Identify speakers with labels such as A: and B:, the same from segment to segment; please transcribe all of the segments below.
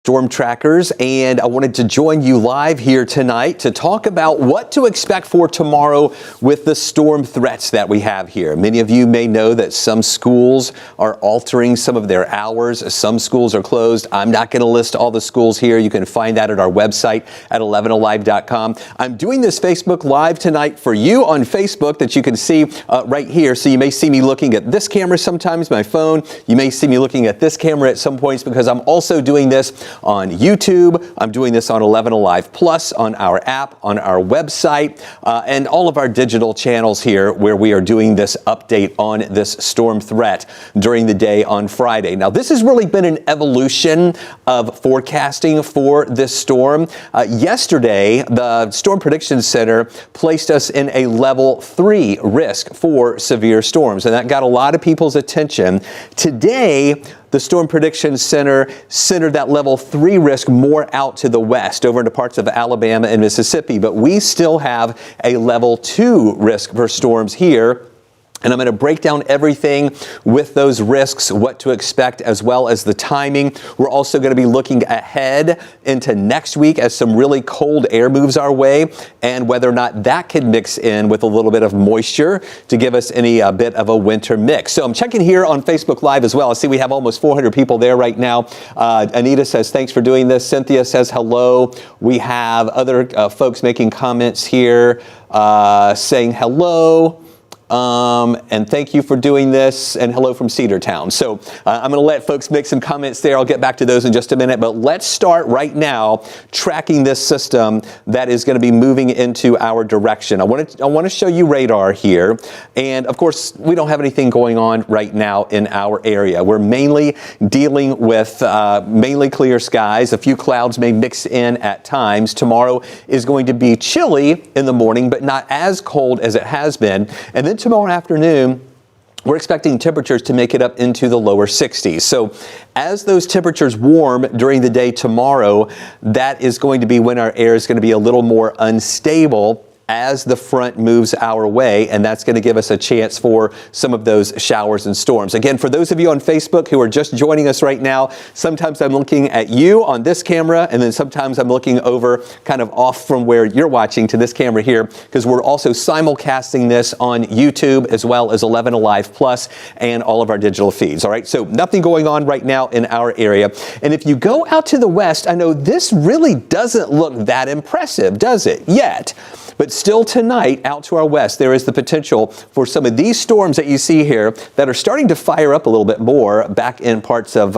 A: Storm Trackers, and I wanted to join you live here tonight to talk about what to expect for tomorrow with the storm threats that we have here. Many of you may know that some schools are altering some of their hours. Some schools are closed. I'm not going to list all the schools here. You can find that at our website at 11alive.com. I'm doing this Facebook Live tonight for you on Facebook that you can see right here. So you may see me looking at this camera sometimes, my phone. You may see me looking at this camera at some points because I'm also doing this on YouTube. I'm doing this on 11 Alive Plus, on our app, on our website, and all of our digital channels here where we are doing this update on this storm threat during the day on Friday. Now, this has really been an evolution of forecasting for this storm. Yesterday, the Storm Prediction Center placed us in a level 3 risk for severe storms, and that got a lot of people's attention. Today, the Storm Prediction Center centered that level 3 risk more out to the west, over into parts of Alabama and Mississippi, but we still have a level 2 risk for storms here. And I'm going to break down everything with those risks, what to expect, as well as the timing. We're also going to be looking ahead into next week as some really cold air moves our way, and whether or not that can mix in with a little bit of moisture to give us any bit of a winter mix. So I'm checking here on Facebook Live as well. I see we have almost 400 people there right now. Anita says, thanks for doing this. Cynthia says hello. We have other folks making comments here saying hello. And thank you for doing this, and hello from Cedartown. So I'm going to let folks make some comments there. I'll get back to those in just a minute, but let's start right now tracking this system that is going to be moving into our direction. I want to show you radar here, and of course we don't have anything going on right now in our area. We're mainly dealing with mainly clear skies. A few clouds may mix in at times. Tomorrow is going to be chilly in the morning, but not as cold as it has been, and then tomorrow afternoon, we're expecting temperatures to make it up into the lower 60s. So as those temperatures warm during the day tomorrow, that is going to be when our air is going to be a little more unstable as the front moves our way, and that's going to give us a chance for some of those showers and storms. Again, for those of you on Facebook who are just joining us right now, sometimes I'm looking at you on this camera, and then sometimes I'm looking over kind of off from where you're watching to this camera here, because we're also simulcasting this on YouTube as well as 11 Alive Plus and all of our digital feeds. All right, so nothing going on right now in our area. And if you go out to the west, I know this really doesn't look that impressive, does it, yet? But still tonight, out to our west, there is the potential for some of these storms that you see here that are starting to fire up a little bit more back in parts of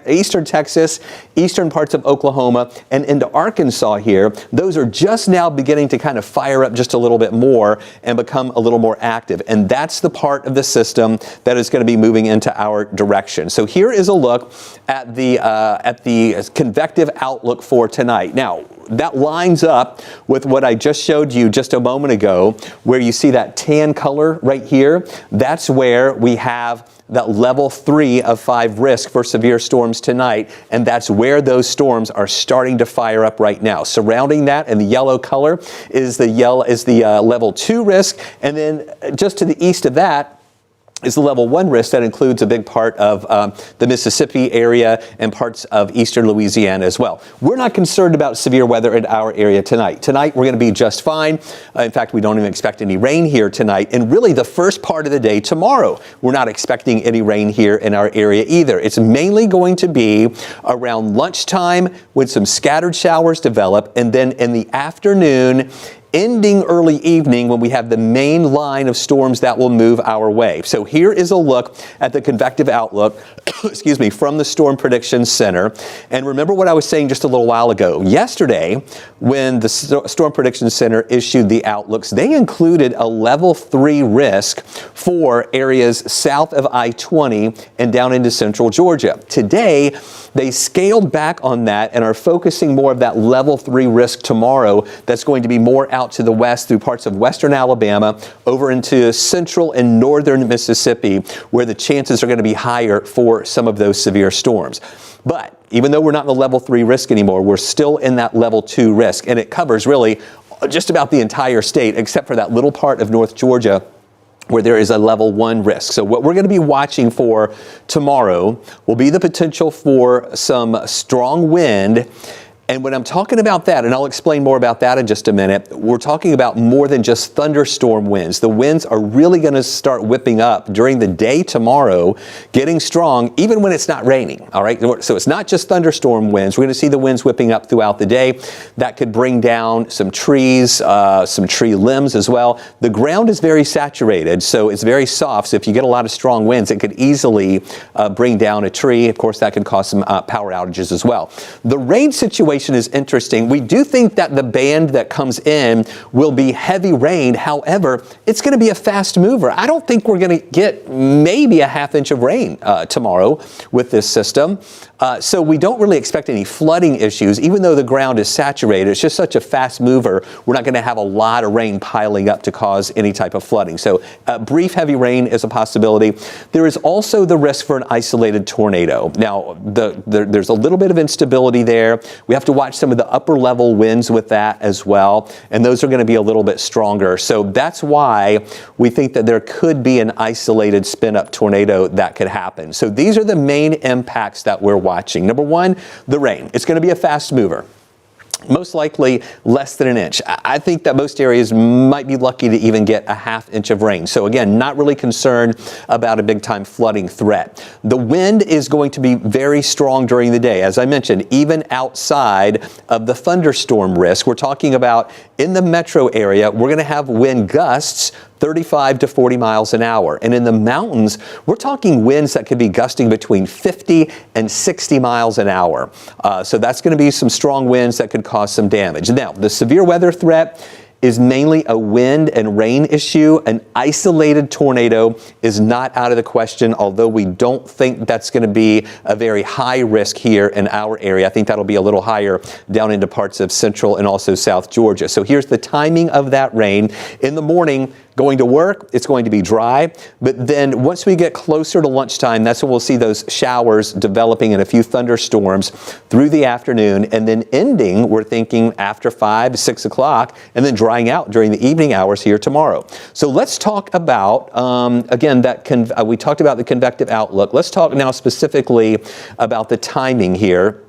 A: eastern Texas, eastern parts of Oklahoma, and into Arkansas here. Those are just now beginning to kind of fire up just a little bit more and become a little more active. And that's the part of the system that is going to be moving into our direction. So here is a look at the convective outlook for tonight. Now, that lines up with what I just showed you just a moment ago, where you see that tan color right here. That's where we have that level 3 of 5 risk for severe storms tonight, and that's where those storms are starting to fire up right now. Surrounding that in the yellow color is the level 2 risk, and then just to the east of that is the level 1 risk that includes a big part of the Mississippi area and parts of eastern Louisiana as well. We're not concerned about severe weather in our area tonight. Tonight, we're going to be just fine. In fact, we don't even expect any rain here tonight. And really, the first part of the day tomorrow, we're not expecting any rain here in our area either. It's mainly going to be around lunchtime when some scattered showers develop, and then in the afternoon, ending early evening when we have the main line of storms that will move our way. So here is a look at the convective outlook, excuse me, from the Storm Prediction Center. And remember what I was saying just a little while ago. Yesterday, when the Storm Prediction Center issued the outlooks, they included a level 3 risk for areas south of I-20 and down into central Georgia. Today, they scaled back on that and are focusing more of that level 3 risk tomorrow. That's going to be more out to the west through parts of western Alabama over into central and northern Mississippi, where the chances are going to be higher for some of those severe storms. But even though we're not in the level 3 risk anymore, we're still in that level 2 risk, and it covers really just about the entire state except for that little part of North Georgia where there is a level 1 risk. So what we're going to be watching for tomorrow will be the potential for some strong wind. And when I'm talking about that, and I'll explain more about that in just a minute, we're talking about more than just thunderstorm winds. The winds are really going to start whipping up during the day tomorrow, getting strong, even when it's not raining, all right? So it's not just thunderstorm winds. We're going to see the winds whipping up throughout the day. That could bring down some trees, some tree limbs as well. The ground is very saturated, so it's very soft. So if you get a lot of strong winds, it could easily bring down a tree. Of course, that could cause some power outages as well. The rain situation is interesting. We do think that the band that comes in will be heavy rain. However, it's going to be a fast mover. I don't think we're going to get maybe a ½ inch of rain tomorrow with this system. So we don't really expect any flooding issues, even though the ground is saturated. It's just such a fast mover. We're not going to have a lot of rain piling up to cause any type of flooding. So brief heavy rain is a possibility. There is also the risk for an isolated tornado. Now, there's a little bit of instability there. We have to watch some of the upper level winds with that as well, and those are going to be a little bit stronger. So that's why we think that there could be an isolated spin-up tornado that could happen. So these are the main impacts that we're watching. Number one, the rain. It's going to be a fast mover. Most likely less than an inch. I think that most areas might be lucky to even get a ½ inch of rain. So again, not really concerned about a big time flooding threat. The wind is going to be very strong during the day. As I mentioned, even outside of the thunderstorm risk, we're talking about in the metro area, we're going to have wind gusts 35 to 40 miles an hour. And in the mountains, we're talking winds that could be gusting between 50 and 60 miles an hour. So that's going to be some strong winds that could cause some damage. Now, the severe weather threat is mainly a wind and rain issue. An isolated tornado is not out of the question, although we don't think that's going to be a very high risk here in our area. I think that'll be a little higher down into parts of central and also South Georgia. So here's the timing of that rain. In the morning, going to work, it's going to be dry, but then once we get closer to lunchtime, that's when we'll see those showers developing and a few thunderstorms through the afternoon, and then ending, we're thinking after 5, 6 o'clock, and then drying out during the evening hours here tomorrow. So let's talk about, again, we talked about the convective outlook. Let's talk now specifically about the timing here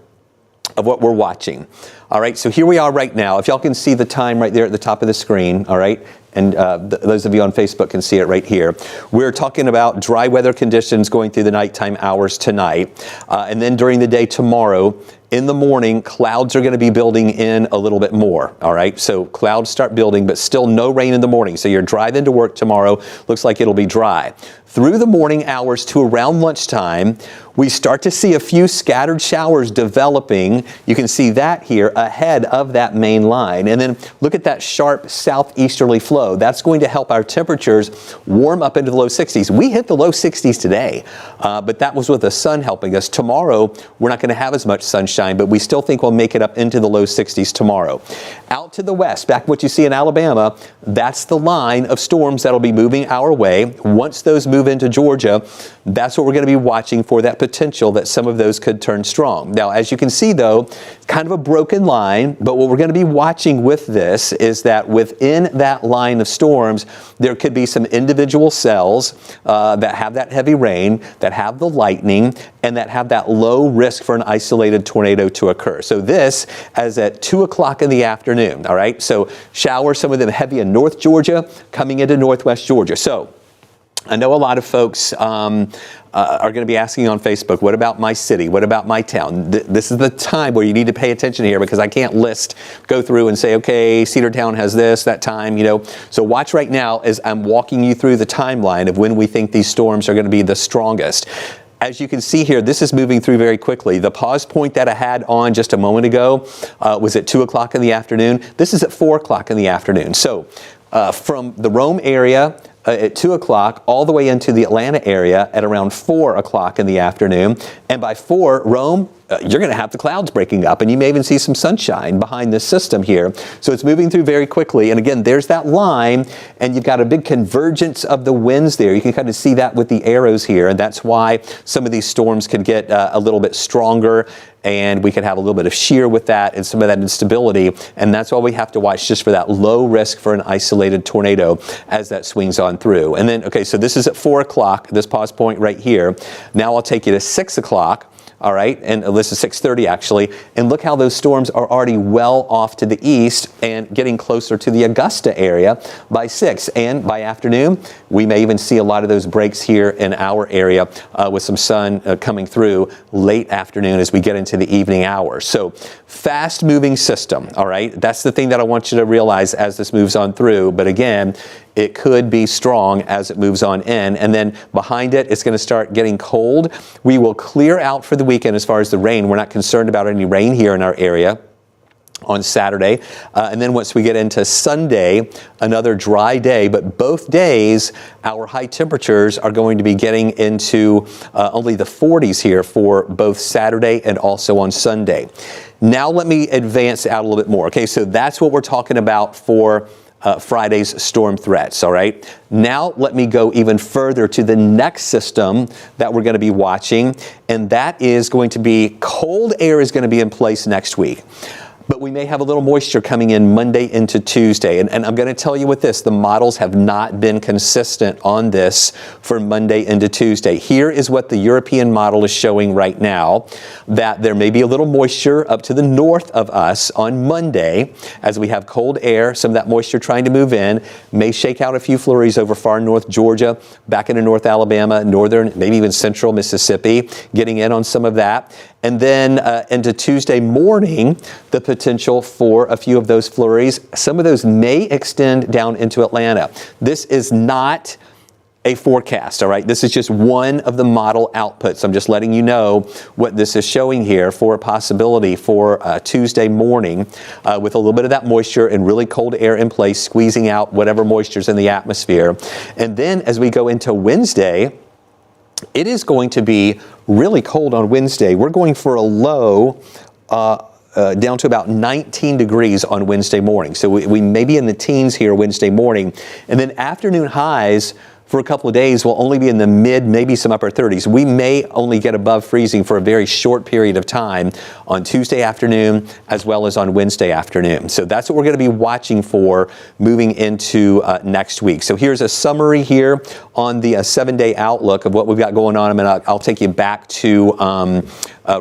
A: of what we're watching. All right, so here we are right now. If y'all can see the time right there at the top of the screen, all right, and those of you on Facebook can see it right here. We're talking about dry weather conditions going through the nighttime hours tonight. And then during the day tomorrow, in the morning, clouds are going to be building in a little bit more, all right? So clouds start building, but still no rain in the morning. So you're driving to work tomorrow, looks like it'll be dry. Through the morning hours to around lunchtime, we start to see a few scattered showers developing. You can see that here ahead of that main line. And then look at that sharp southeasterly flow. That's going to help our temperatures warm up into the low 60s. We hit the low 60s today, but that was with the sun helping us. Tomorrow, we're not going to have as much sunshine, but we still think we'll make it up into the low 60s tomorrow. Out to the west, back what you see in Alabama, that's the line of storms that'll be moving our way. Once those move into Georgia, that's what we're going to be watching for, that potential that some of those could turn strong. Now, as you can see, though, kind of a broken line, but what we're going to be watching with this is that within that line of storms, there could be some individual cells that have that heavy rain, that have the lightning, and that have that low risk for an isolated tornado to occur. So this as at 2 o'clock in the afternoon, all right? So showers, some of them heavy in North Georgia, coming into Northwest Georgia. So I know a lot of folks are going to be asking on Facebook, what about my city? What about my town? This is the time where you need to pay attention here, because I can't go through and say, okay, Cedartown has this, that time, you know. So watch right now as I'm walking you through the timeline of when we think these storms are going to be the strongest. As you can see here, this is moving through very quickly. The pause point that I had on just a moment ago was at 2 o'clock in the afternoon. This is at 4 o'clock in the afternoon. So from the Rome area, at 2 o'clock all the way into the Atlanta area at around 4 o'clock in the afternoon. And by 4, Rome, you're going to have the clouds breaking up, and you may even see some sunshine behind this system here. So it's moving through very quickly. And again, there's that line, and you've got a big convergence of the winds there. You can kind of see that with the arrows here, and that's why some of these storms could get a little bit stronger, and we could have a little bit of shear with that and some of that instability. And that's why we have to watch just for that low risk for an isolated tornado as that swings on through. And then, okay, so this is at 4 o'clock, this pause point right here. Now I'll take you to 6 o'clock. All right, and this is 6:30 actually, and look how those storms are already well off to the east and getting closer to the Augusta area by 6. And by afternoon, we may even see a lot of those breaks here in our area with some sun coming through late afternoon as we get into the evening hours. So fast moving system, all right? That's the thing that I want you to realize as this moves on through. But again, it could be strong as it moves on in. And then behind it, it's going to start getting cold. We will clear out for the weekend as far as the rain. We're not concerned about any rain here in our area on Saturday. And then once we get into Sunday, another dry day. But both days, our high temperatures are going to be getting into only the 40s here for both Saturday and also on Sunday. Now let me advance out a little bit more. Okay, so that's what we're talking about for Friday's storm threats, all right? Now let me go even further to the next system that we're going to be watching, and that is going to be cold air is going to be in place next week. But we may have a little moisture coming in Monday into Tuesday. And I'm going to tell you with this, the models have not been consistent on this for Monday into Tuesday. Here is what the European model is showing right now, that there may be a little moisture up to the north of us on Monday as we have cold air, some of that moisture trying to move in, may shake out a few flurries over far north Georgia, back into North Alabama, northern, maybe even central Mississippi, getting in on some of that. And then into Tuesday morning, the potential for a few of those flurries. Some of those may extend down into Atlanta. This is not a forecast, all right? This is just one of the model outputs. I'm just letting you know what this is showing here for a possibility for Tuesday morning with a little bit of that moisture and really cold air in place, squeezing out whatever moisture's in the atmosphere. And then as we go into Wednesday, it is going to be really cold on Wednesday. We're going for a low down to about 19 degrees on Wednesday morning. So we may be in the teens here Wednesday morning. And then afternoon highs for a couple of days will only be in the mid, maybe some upper 30s. We may only get above freezing for a very short period of time on Tuesday afternoon as well as on Wednesday afternoon. So that's what we're going to be watching for moving into next week. So here's a summary here on the 7-day outlook of what we've got going on. I'll take you back to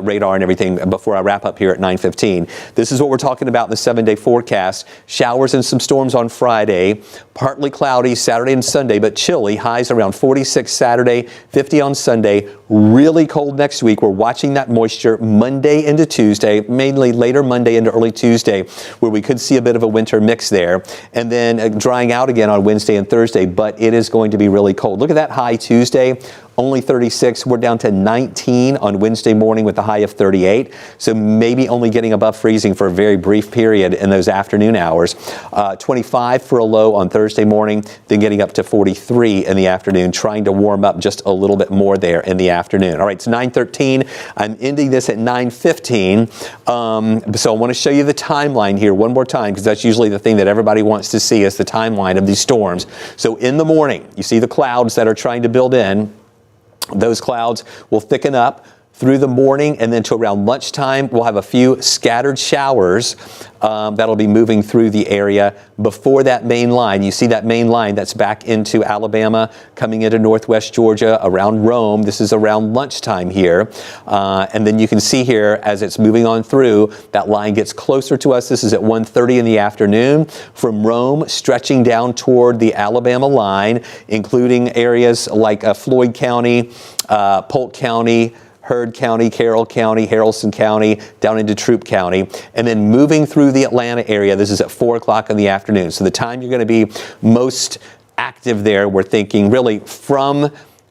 A: radar and everything before I wrap up here at 9:15. This is what we're talking about in the 7-day forecast. Showers and some storms on Friday, partly cloudy Saturday and Sunday, but chilly. Highs around 46 Saturday, 50 on Sunday. Really cold next week. We're watching that moisture Monday into Tuesday, mainly later Monday into early Tuesday, where we could see a bit of a winter mix there. And then drying out again on Wednesday and Thursday, but it is going to be really cold. Look at that high Tuesday. Only 36. We're down to 19 on Wednesday morning with a high of 38. So maybe only getting above freezing for a very brief period in those afternoon hours. 25 for a low on Thursday morning, then getting up to 43 in the afternoon, trying to warm up just a little bit more there in the afternoon. All right, it's 9:13. I'm ending this at 9:15. So I want to show you the timeline here one more time, because that's usually the thing that everybody wants to see is the timeline of these storms. So in the morning, you see the clouds that are trying to build in. Those clouds will thicken up through the morning, and then to around lunchtime, we'll have a few scattered showers that'll be moving through the area before that main line. You see that main line that's back into Alabama, coming into northwest Georgia, around Rome. This is around lunchtime here. And then you can see here, as it's moving on through, that line gets closer to us. This is at 1:30 in the afternoon. From Rome, stretching down toward the Alabama line, including areas like Floyd County, Polk County, Heard County, Carroll County, Haralson County, down into Troup County, and then moving through the Atlanta area. This is at 4 o'clock in the afternoon. So the time you're going to be most active there, we're thinking really from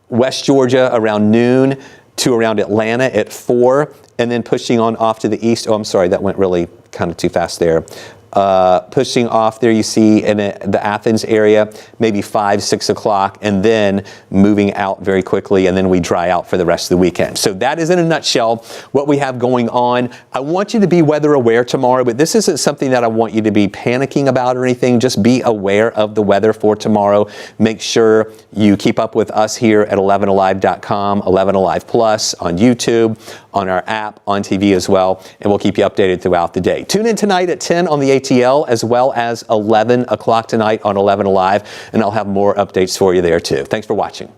A: West Georgia around noon to around Atlanta at 4, and then pushing on off to the east. Oh, I'm sorry, that went really kind of too fast there. pushing off there, you see in the Athens area, maybe 5, 6 o'clock, and then moving out very quickly, and then we dry out for the rest of the weekend. So that is in a nutshell what we have going on. I want you to be weather aware tomorrow, but this isn't something that I want you to be panicking about or anything. Just be aware of the weather for tomorrow. Make sure you keep up with us here at 11alive.com, 11 Alive Plus, on YouTube, on our app, on TV as well, and we'll keep you updated throughout the day. Tune in tonight at 10 on the ATL, as well as 11 o'clock tonight on 11 Alive, and I'll have more updates for you there too. Thanks for watching.